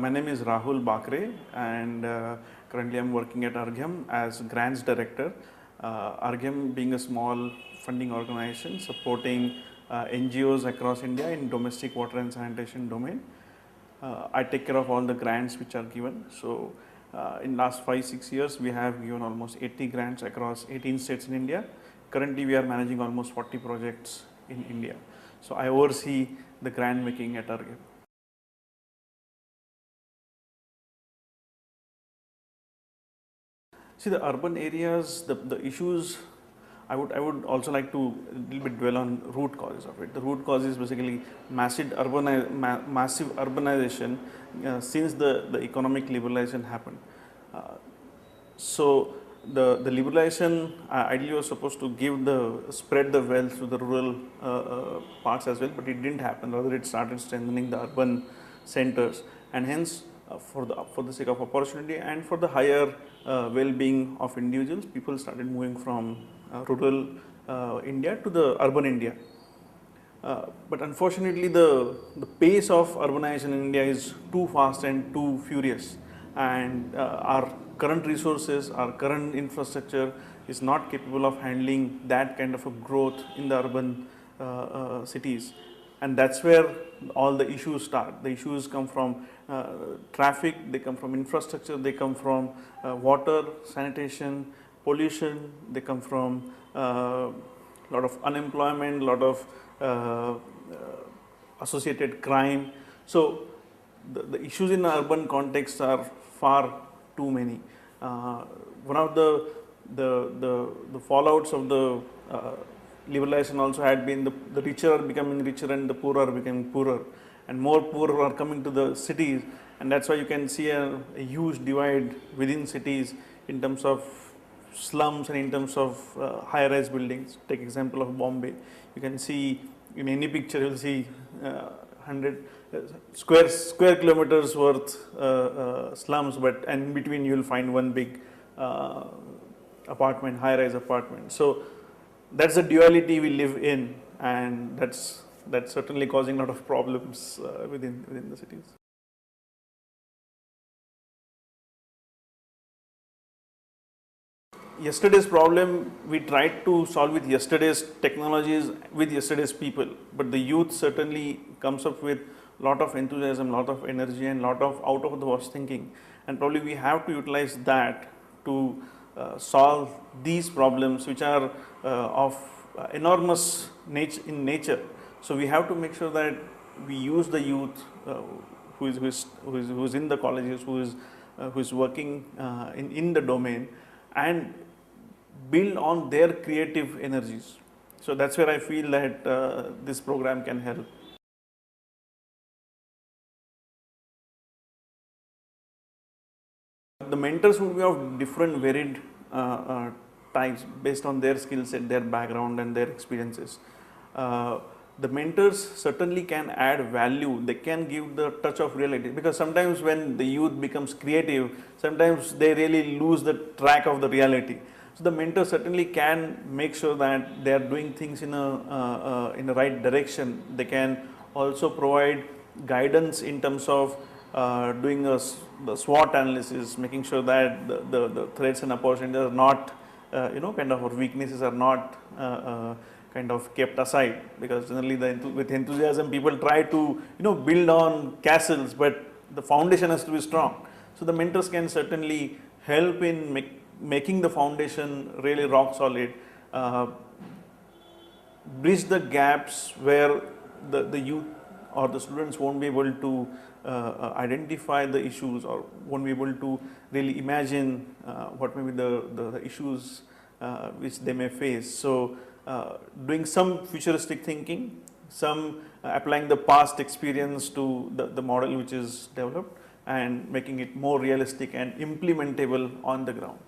My name is Rahul Bakre, and currently I'm working at Argyam as Grants Director. Argyam being a small funding organization supporting NGOs across India in domestic water and sanitation domain. I take care of all the grants which are given. So in last 5-6 years, we have given almost 80 grants across 18 states in India. Currently, we are managing almost 40 projects in India. So I oversee the grant making at Argyam. See, the urban areas, the issues, I would also like to a little bit dwell on root causes of it. The root cause is basically massive urbanization since the economic liberalization happened. So the liberalization ideally was supposed to spread the wealth to the rural parts as well, but it didn't happen. Rather, it started strengthening the urban centers, and hence for the sake of opportunity and for the higher well-being of individuals, people started moving from rural India to the urban India. But unfortunately, the pace of urbanization in India is too fast and too furious, and our current resources, our current infrastructure is not capable of handling that kind of a growth in the urban cities. And that's where all the issues start. The issues come from traffic, they come from infrastructure, they come from water, sanitation, pollution, they come from a lot of unemployment, a lot of associated crime. So the issues in the urban context are far too many. One of the fallouts of the liberalization also had been the richer are becoming richer and the poorer are becoming poorer, and more poor are coming to the cities, and that's why you can see a huge divide within cities in terms of slums and in terms of high-rise buildings. Take example of Bombay. You can see in any picture you will see 100 square kilometers worth slums, but and in between you will find one big apartment, high-rise apartment. So that's the duality we live in, and that's certainly causing a lot of problems within the cities. Yesterday's problem we tried to solve with yesterday's technologies, with yesterday's people, but the youth certainly comes up with a lot of enthusiasm, lot of energy, and lot of out of the box thinking, and probably we have to utilize that to solve these problems which are of enormous nature. So we have to make sure that we use the youth who is in the colleges, who is working in the domain, and build on their creative energies. So that's where I feel that this program can help. The mentors would be of different varied types based on their skill set, their background, and their experiences. The mentors certainly can add value. They can give the touch of reality, because sometimes when the youth becomes creative, sometimes they really lose the track of the reality. So the mentor certainly can make sure that they are doing things in the right direction. They can also provide guidance in terms of doing the SWOT analysis, making sure that the threats and opportunities are not, kind of, or weaknesses are not kind of kept aside, because generally with enthusiasm people try to build on castles, but the foundation has to be strong. So the mentors can certainly help in making the foundation really rock solid, bridge the gaps where the youth or the students won't be able to identify the issues, or won't be able to really imagine what may be the issues which they may face. So doing some futuristic thinking, some applying the past experience to the model which is developed, and making it more realistic and implementable on the ground.